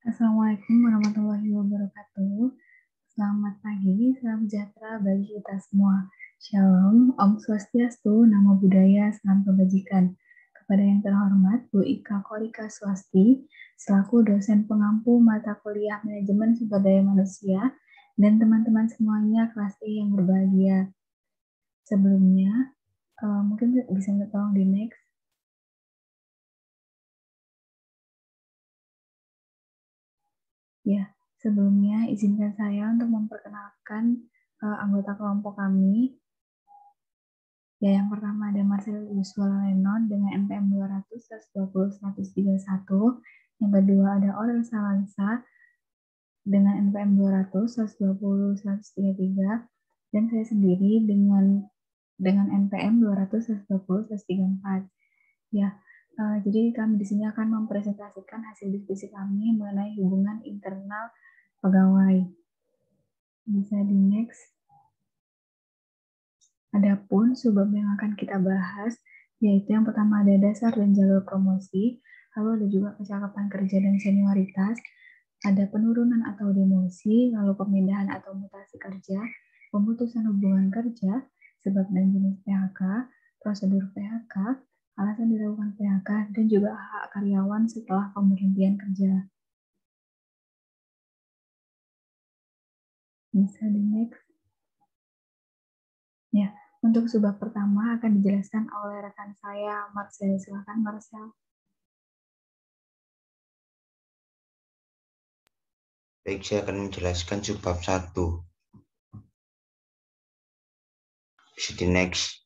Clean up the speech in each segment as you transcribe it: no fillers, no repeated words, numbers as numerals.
Assalamualaikum warahmatullahi wabarakatuh. Selamat pagi, salam sejahtera bagi kita semua. Shalom, Om Swastiastu, Namo Buddhaya, Salam Kebajikan. Kepada yang terhormat Bu Ika Korika Swasti, selaku dosen pengampu mata kuliah Manajemen Sumber Daya Manusia, dan teman-teman semuanya kelas E yang berbahagia. Sebelumnya, mungkin bisa minta tolong di next. Ya, sebelumnya izinkan saya untuk memperkenalkan anggota kelompok kami. Ya, yang pertama ada Marcel Yusuf Lenon dengan NPM 200, 120, 131. Yang kedua ada Aurel Salansa dengan NPM 200, 120, 133. Dan saya sendiri dengan NPM 200, 120, 134. Ya, jadi kami di sini akan mempresentasikan hasil diskusi kami mengenai hubungan internal pegawai. Bisa di next. Adapun subbab yang akan kita bahas, yaitu yang pertama ada dasar dan jalur promosi, lalu ada juga kecakapan kerja dan senioritas, ada penurunan atau demosi, lalu pemindahan atau mutasi kerja, pemutusan hubungan kerja, sebab dan jenis PHK, prosedur PHK, alasan dilakukan PHK, dan juga hak karyawan setelah pemberhentian kerja. Bisa di next. Ya, untuk subbab pertama akan dijelaskan oleh rekan saya, Marcel. Silakan, Marcel. Baik, saya akan menjelaskan subbab 1. Bisa di next.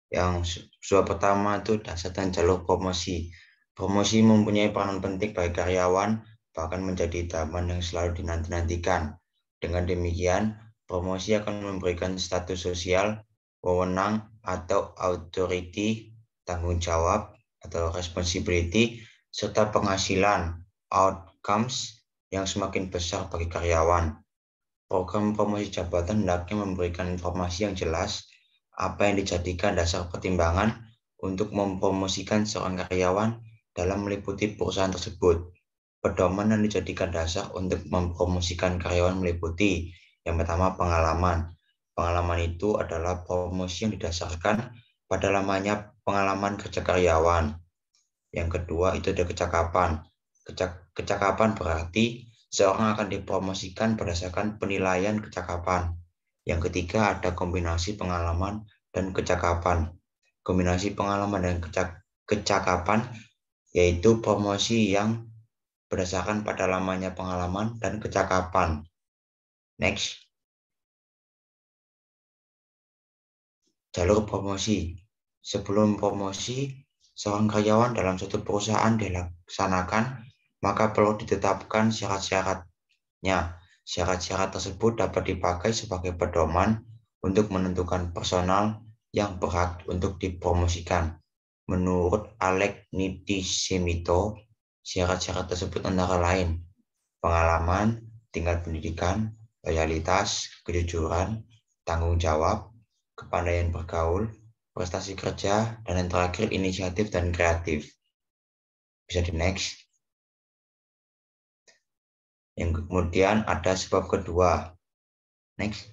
Yang subbab pertama itu dasar dan jalur promosi. Promosi mempunyai peranan penting bagi karyawan, bahkan menjadi tahapan yang selalu dinanti-nantikan. Dengan demikian, promosi akan memberikan status sosial, wewenang, atau authority, tanggung jawab, atau responsibility, serta penghasilan, outcomes, yang semakin besar bagi karyawan. Program promosi jabatan hendaknya memberikan informasi yang jelas apa yang dijadikan dasar pertimbangan untuk mempromosikan seorang karyawan dalam meliputi perusahaan tersebut. Pedoman yang dijadikan dasar untuk mempromosikan karyawan meliputi yang pertama pengalaman. Pengalaman itu adalah promosi yang didasarkan pada lamanya pengalaman kerja karyawan. Yang kedua itu ada kecakapan. Kecakapan berarti seorang akan dipromosikan berdasarkan penilaian kecakapan. Yang ketiga ada kombinasi pengalaman dan kecakapan. Kombinasi pengalaman dan kecakapan yaitu promosi yang berdasarkan pada lamanya pengalaman dan kecakapan. Next. Jalur promosi. Sebelum promosi, seorang karyawan dalam suatu perusahaan dilaksanakan, maka perlu ditetapkan syarat-syaratnya. Syarat-syarat tersebut dapat dipakai sebagai pedoman untuk menentukan personal yang berhak untuk dipromosikan. Menurut Alek Nitisemito, syarat-syarat tersebut antara lain pengalaman, tingkat pendidikan, loyalitas, kejujuran, tanggung jawab, kepandaian bergaul, prestasi kerja, dan yang terakhir inisiatif dan kreatif. Bisa di next. Yang kemudian ada sebab kedua. Next.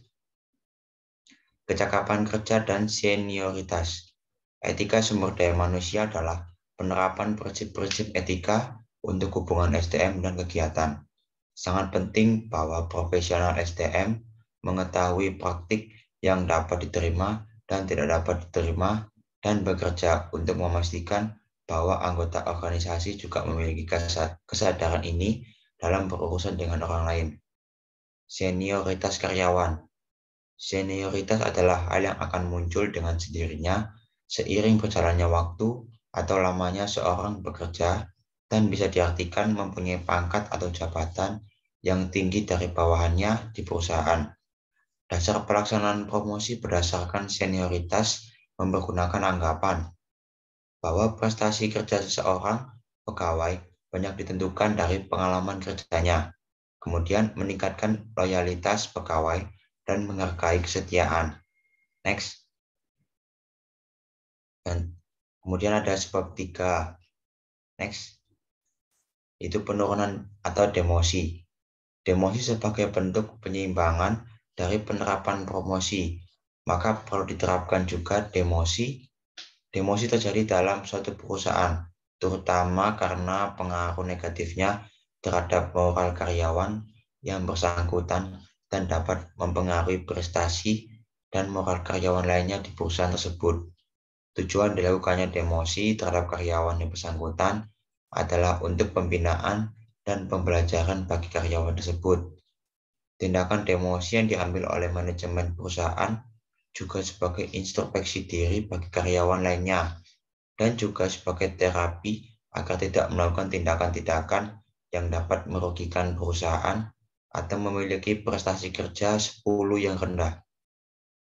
Kecakapan kerja dan senioritas. Etika sumber daya manusia adalah penerapan prinsip-prinsip etika untuk hubungan SDM dan kegiatan. Sangat penting bahwa profesional SDM mengetahui praktik yang dapat diterima dan tidak dapat diterima dan bekerja untuk memastikan bahwa anggota organisasi juga memiliki kesadaran ini dalam berurusan dengan orang lain. Senioritas karyawan. Senioritas adalah hal yang akan muncul dengan sendirinya seiring berjalannya waktu atau lamanya seorang bekerja dan bisa diartikan mempunyai pangkat atau jabatan yang tinggi dari bawahannya di perusahaan. Dasar pelaksanaan promosi berdasarkan senioritas mempergunakan anggapan bahwa prestasi kerja seseorang pegawai banyak ditentukan dari pengalaman kerjanya, kemudian meningkatkan loyalitas pegawai dan menghargai kesetiaan. Next. Dan kemudian ada sebab 3. Next. yaitu penurunan atau demosi. Demosi sebagai bentuk penyeimbangan dari penerapan promosi, maka perlu diterapkan juga demosi. Demosi terjadi dalam suatu perusahaan, terutama karena pengaruh negatifnya terhadap moral karyawan yang bersangkutan dan dapat mempengaruhi prestasi dan moral karyawan lainnya di perusahaan tersebut. Tujuan dilakukannya demosi terhadap karyawan yang bersangkutan adalah untuk pembinaan dan pembelajaran bagi karyawan tersebut. Tindakan demosi yang diambil oleh manajemen perusahaan juga sebagai introspeksi diri bagi karyawan lainnya dan juga sebagai terapi agar tidak melakukan tindakan-tindakan yang dapat merugikan perusahaan atau memiliki prestasi kerja 10 yang rendah.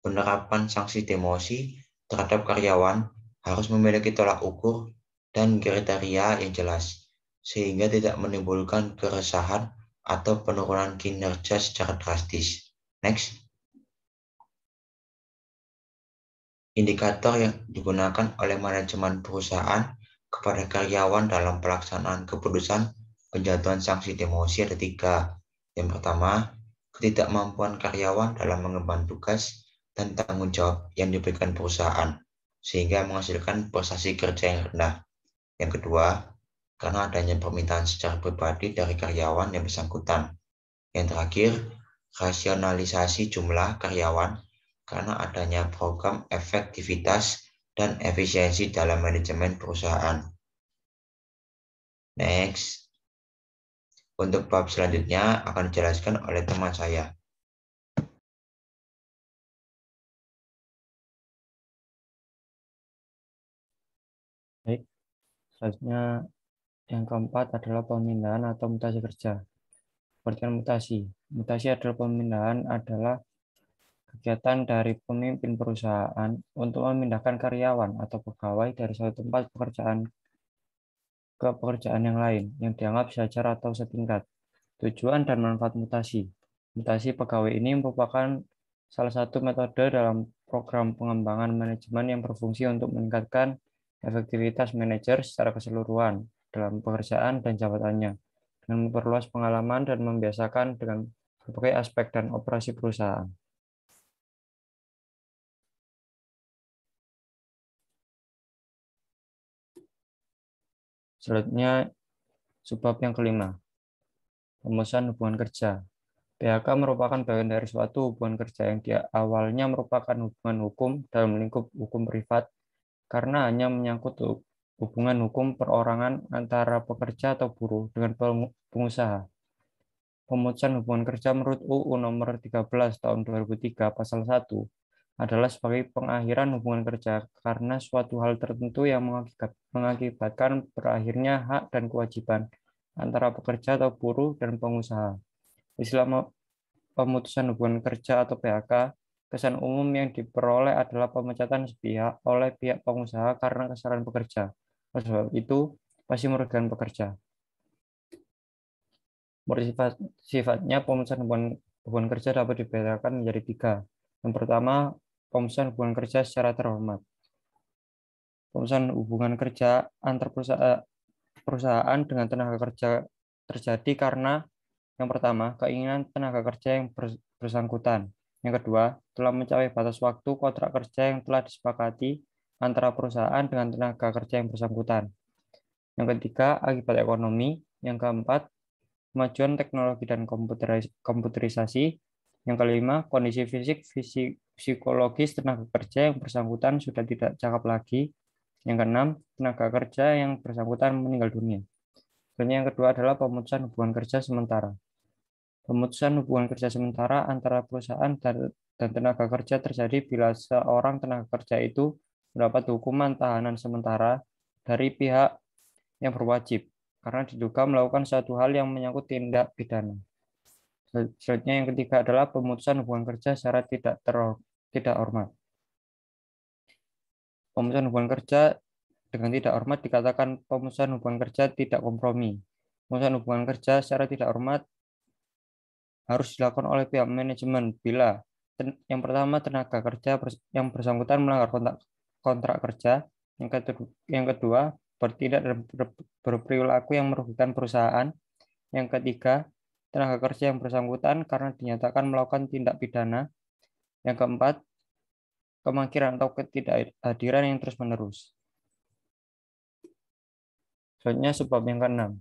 Penerapan sanksi demosi terhadap karyawan harus memiliki tolak ukur dan kriteria yang jelas, sehingga tidak menimbulkan keresahan atau penurunan kinerja secara drastis. Next. Indikator yang digunakan oleh manajemen perusahaan kepada karyawan dalam pelaksanaan keputusan penjatuhan sanksi demosi ada 3. Yang pertama, ketidakmampuan karyawan dalam mengemban tugas dan tanggung jawab yang diberikan perusahaan, sehingga menghasilkan prestasi kerja yang rendah. Yang kedua, karena adanya permintaan secara pribadi dari karyawan yang bersangkutan. Yang terakhir, rasionalisasi jumlah karyawan karena adanya program efektivitas dan efisiensi dalam manajemen perusahaan. Next. Untuk bab selanjutnya akan dijelaskan oleh teman saya. Baik, selanjutnya yang keempat adalah pemindahan atau mutasi kerja. Pengertian mutasi. Mutasi adalah pemindahan adalah kegiatan dari pemimpin perusahaan untuk memindahkan karyawan atau pegawai dari suatu tempat pekerjaan ke pekerjaan yang lain yang dianggap sejajar atau setingkat. Tujuan dan manfaat mutasi. Mutasi pegawai ini merupakan salah satu metode dalam program pengembangan manajemen yang berfungsi untuk meningkatkan efektivitas manajer secara keseluruhan dalam pekerjaan dan jabatannya, dengan memperluas pengalaman dan membiasakan dengan berbagai aspek dan operasi perusahaan. Selanjutnya, subbab yang kelima, pemesan hubungan kerja. PHK merupakan bagian dari suatu hubungan kerja yang awalnya merupakan hubungan hukum dalam lingkup hukum privat karena hanya menyangkut hubungan hukum perorangan antara pekerja atau buruh dengan pengusaha. Pemutusan hubungan kerja menurut UU Nomor 13 Tahun 2003 Pasal 1 adalah sebagai pengakhiran hubungan kerja karena suatu hal tertentu yang mengakibatkan berakhirnya hak dan kewajiban antara pekerja atau buruh dan pengusaha. Istilah pemutusan hubungan kerja atau PHK, kesan umum yang diperoleh adalah pemecatan sepihak oleh pihak pengusaha karena kesalahan pekerja. Oleh sebab itu, pasti merugikan pekerja. Sifatnya pemutusan hubungan kerja dapat dibedakan menjadi 3. Yang pertama, pemutusan hubungan kerja secara terhormat. Pemutusan hubungan kerja antar perusahaan dengan tenaga kerja terjadi karena yang pertama, keinginan tenaga kerja yang bersangkutan. Yang kedua, telah mencapai batas waktu kontrak kerja yang telah disepakati antara perusahaan dengan tenaga kerja yang bersangkutan. Yang ketiga, akibat ekonomi. Yang keempat, kemajuan teknologi dan komputerisasi. Yang kelima, kondisi psikologis tenaga kerja yang bersangkutan sudah tidak cakap lagi. Yang keenam, tenaga kerja yang bersangkutan meninggal dunia. Dan yang kedua adalah pemutusan hubungan kerja sementara. Pemutusan hubungan kerja sementara antara perusahaan dan tenaga kerja terjadi bila seorang tenaga kerja itu mendapat hukuman tahanan sementara dari pihak yang berwajib karena diduga melakukan suatu hal yang menyangkut tindak pidana. Selanjutnya yang ketiga adalah pemutusan hubungan kerja secara tidak hormat. Pemutusan hubungan kerja dengan tidak hormat dikatakan pemutusan hubungan kerja tidak kompromi. Pemutusan hubungan kerja secara tidak hormat harus dilakukan oleh pihak manajemen bila yang pertama tenaga kerja yang bersangkutan melanggar kontrak kerja, yang kedua bertindak dan berperilaku yang merugikan perusahaan. Yang ketiga, tenaga kerja yang bersangkutan karena dinyatakan melakukan tindak pidana. Yang keempat, kemangkiran atau ketidakhadiran yang terus-menerus. Selanjutnya sebab yang keenam.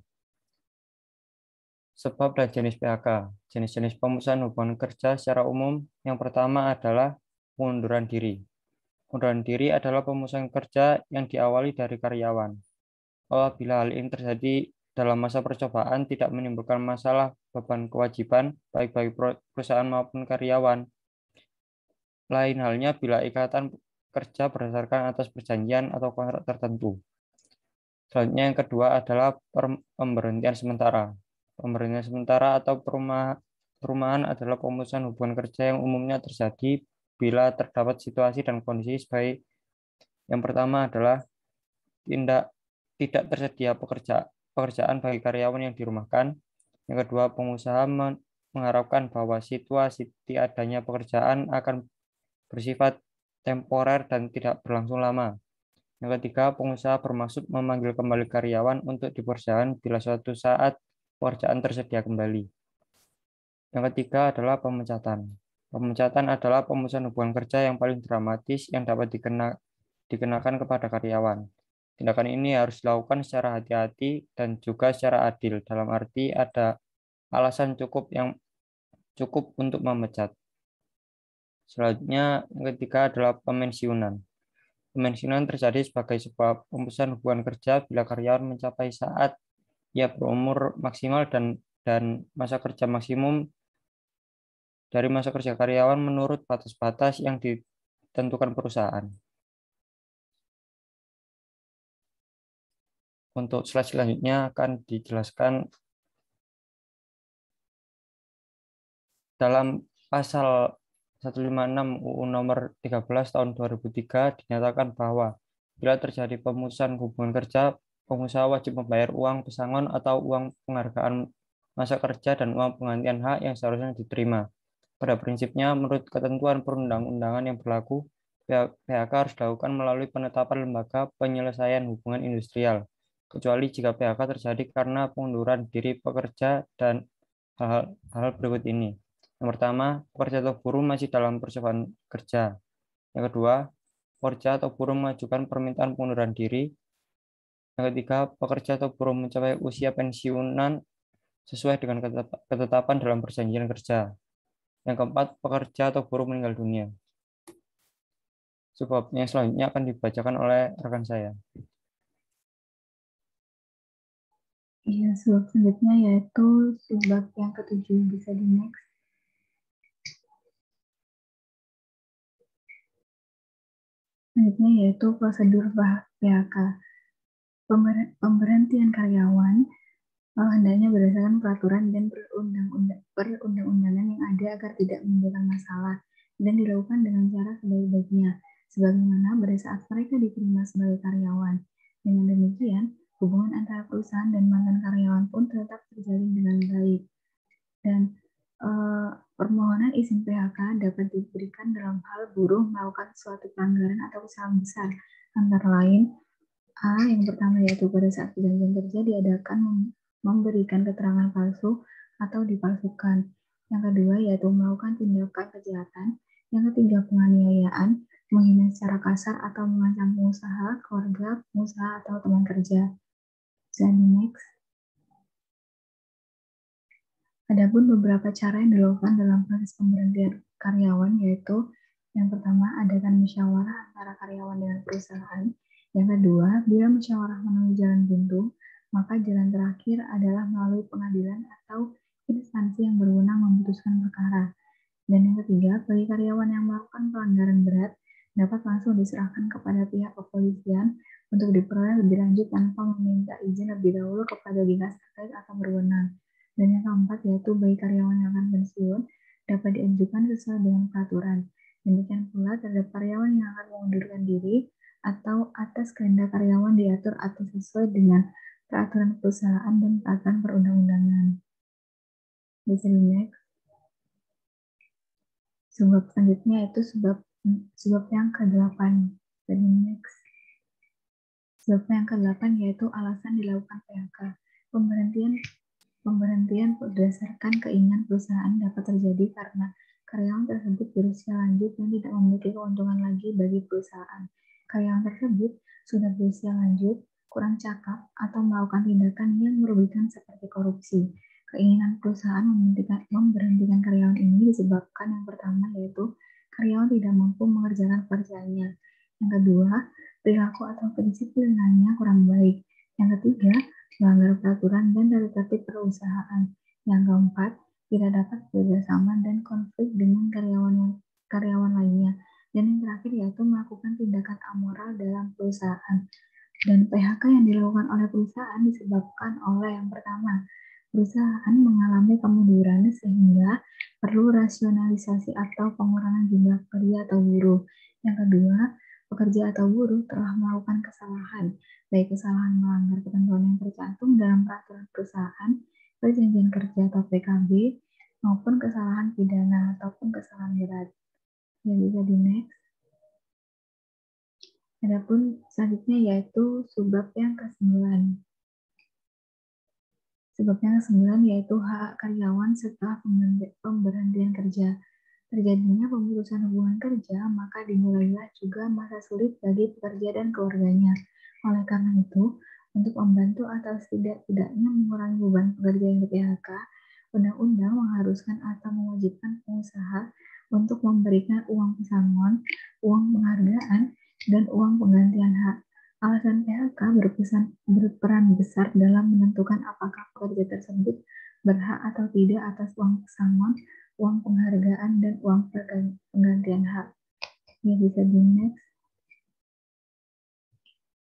Sebab dan jenis PHK. Jenis-jenis pemutusan hubungan kerja secara umum yang pertama adalah pengunduran diri. Pengunduran diri adalah pemutusan kerja yang diawali dari karyawan. Apabila hal ini terjadi dalam masa percobaan tidak menimbulkan masalah beban kewajiban baik bagi perusahaan maupun karyawan. Lain halnya bila ikatan kerja berdasarkan atas perjanjian atau kontrak tertentu. Selanjutnya yang kedua adalah pemberhentian sementara. Pemberhentian sementara atau perumahan adalah pemutusan hubungan kerja yang umumnya terjadi bila terdapat situasi dan kondisi sebagai yang pertama adalah tidak tersedia pekerjaan bagi karyawan yang dirumahkan. Yang kedua, pengusaha mengharapkan bahwa situasi tiadanya pekerjaan akan bersifat temporer dan tidak berlangsung lama. Yang ketiga, pengusaha bermaksud memanggil kembali karyawan untuk dipekerjakan bila suatu saat pekerjaan tersedia kembali. Yang ketiga adalah pemecatan. Pemecatan adalah pemutusan hubungan kerja yang paling dramatis yang dapat dikenakan kepada karyawan. Tindakan ini harus dilakukan secara hati-hati dan juga secara adil, dalam arti ada alasan cukup untuk memecat. Selanjutnya, yang ketiga adalah pemensiunan. Pemensiunan terjadi sebagai sebuah pemutusan hubungan kerja bila karyawan mencapai saat ia berumur maksimal dan masa kerja maksimum dari masa kerja karyawan menurut batas-batas yang ditentukan perusahaan. Untuk slide selanjutnya akan dijelaskan dalam pasal 156 UU nomor 13 tahun 2003 dinyatakan bahwa bila terjadi pemutusan hubungan kerja, pengusaha wajib membayar uang pesangon atau uang penghargaan masa kerja dan uang penggantian hak yang seharusnya diterima. Pada prinsipnya, menurut ketentuan perundang-undangan yang berlaku, PHK harus dilakukan melalui penetapan lembaga penyelesaian hubungan industrial, kecuali jika PHK terjadi karena pengunduran diri pekerja dan hal-hal berikut ini. Yang pertama, pekerja atau buruh masih dalam percobaan kerja. Yang kedua, pekerja atau buruh mengajukan permintaan pengunduran diri. Yang ketiga, pekerja atau buruh mencapai usia pensiunan sesuai dengan ketetapan dalam perjanjian kerja. Yang keempat, pekerja atau buruh meninggal dunia. Sebab yang selanjutnya akan dibacakan oleh rekan saya. Iya, sebab selanjutnya yaitu sebab yang ketujuh, bisa di next. Selanjutnya yaitu prosedur PHK. Pemberhentian karyawan hendaknya berdasarkan peraturan dan perundang-undangan yang ada agar tidak menimbulkan masalah dan dilakukan dengan cara sebaik-baiknya, sebagaimana pada saat mereka diterima sebagai karyawan. Dengan demikian, hubungan antara perusahaan dan mantan karyawan pun tetap terjalin dengan baik. Dan permohonan izin PHK dapat diberikan dalam hal buruh melakukan suatu pelanggaran atau kesalahan besar, antara lain A. Yang pertama yaitu pada saat perjanjian kerja diadakan memberikan keterangan palsu atau dipalsukan. Yang kedua yaitu melakukan tindakan kejahatan. Yang ketiga penganiayaan, menghina secara kasar atau mengancam pengusaha, keluarga, pengusaha atau teman kerja. Jadi next. Adapun beberapa cara yang dilakukan dalam proses pemberhentian karyawan yaitu yang pertama adakan musyawarah antara karyawan dengan perusahaan. Yang kedua, bila musyawarah menemui jalan buntu, maka jalan terakhir adalah melalui pengadilan atau instansi yang berwenang memutuskan perkara. Dan yang ketiga, bagi karyawan yang melakukan pelanggaran berat, dapat langsung diserahkan kepada pihak kepolisian untuk diperoleh lebih lanjut tanpa meminta izin lebih dahulu kepada dinas terkait atau berwenang. Dan yang keempat yaitu bagi karyawan yang akan pensiun dapat diajukan sesuai dengan peraturan. Demikian pula terhadap karyawan yang akan mengundurkan diri atau atas kehendak karyawan diatur atau sesuai dengan peraturan perusahaan dan peraturan perundang-undangan. Bisa di next. Sebab selanjutnya itu sebab yang ke-8. Jadi next. Sebab yang ke-8 yaitu alasan dilakukan PHK. Pemberhentian berdasarkan keinginan perusahaan dapat terjadi karena karyawan tersebut berusia lanjut dan tidak memiliki keuntungan lagi bagi perusahaan. Karyawan tersebut sudah berusia lanjut, kurang cakap, atau melakukan tindakan yang merugikan seperti korupsi. Keinginan perusahaan memberhentikan karyawan ini disebabkan yang pertama yaitu karyawan tidak mampu mengerjakan pekerjaannya. Yang kedua, perilaku atau kedisiplinannya kurang baik. Yang ketiga, melanggar peraturan dan tata tertib perusahaan. Yang keempat, tidak dapat bekerjasama dan konflik dengan karyawan lainnya. Dan yang terakhir yaitu melakukan tindakan amoral dalam perusahaan. Dan PHK yang dilakukan oleh perusahaan disebabkan oleh yang pertama, perusahaan mengalami kemunduran sehingga perlu rasionalisasi atau pengurangan jumlah pekerja atau buruh. Yang kedua, pekerja atau buruh telah melakukan kesalahan, baik kesalahan melanggar ketentuan yang tercantum dalam peraturan perusahaan, perjanjian kerja atau PKB, maupun kesalahan pidana ataupun kesalahan berat. Yang bisa di next. Adapun selanjutnya yaitu subbab yang ke-9. Sebab yang ke-9 yaitu hak karyawan setelah pemberhentian kerja. Terjadinya pemutusan hubungan kerja, maka dimulailah juga masa sulit bagi pekerja dan keluarganya. Oleh karena itu, untuk membantu atau setidak-tidaknya mengurangi beban pekerja yang di-PHK, undang-undang mengharuskan atau mewajibkan pengusaha untuk memberikan uang pesangon, uang penghargaan, dan uang penggantian hak. Alasan PHK berperan besar dalam menentukan apakah pekerja tersebut berhak atau tidak atas uang pesangon, uang penghargaan, dan uang penggantian hak. Yang bisa di next.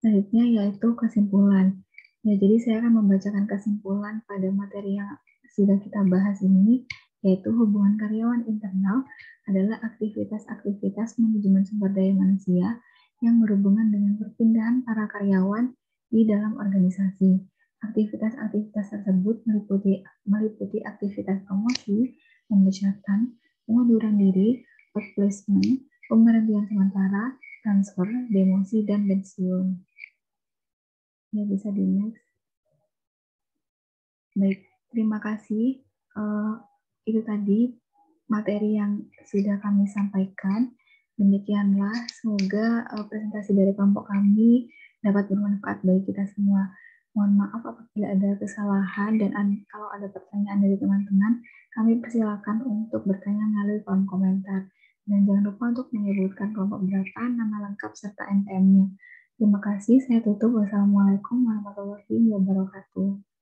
Selanjutnya yaitu kesimpulan. Ya, jadi saya akan membacakan kesimpulan pada materi yang sudah kita bahas ini, yaitu hubungan karyawan internal adalah aktivitas-aktivitas manajemen sumber daya manusia yang berhubungan dengan perpindahan para karyawan di dalam organisasi. Aktivitas-aktivitas tersebut meliputi aktivitas promosi, pemecatan, pengunduran diri, outplacement, pemberhentian sementara, transfer, demosi, dan pensiun. Ya, bisa di next. Baik, terima kasih. Itu tadi materi yang sudah kami sampaikan. Demikianlah, semoga presentasi dari kelompok kami dapat bermanfaat bagi kita semua. Mohon maaf apabila ada kesalahan dan kalau ada pertanyaan dari teman-teman, kami persilakan untuk bertanya melalui kolom komentar. Dan jangan lupa untuk menyebutkan kelompok berapa, nama lengkap, serta NPM-nya. Terima kasih, saya tutup. Wassalamualaikum warahmatullahi wabarakatuh.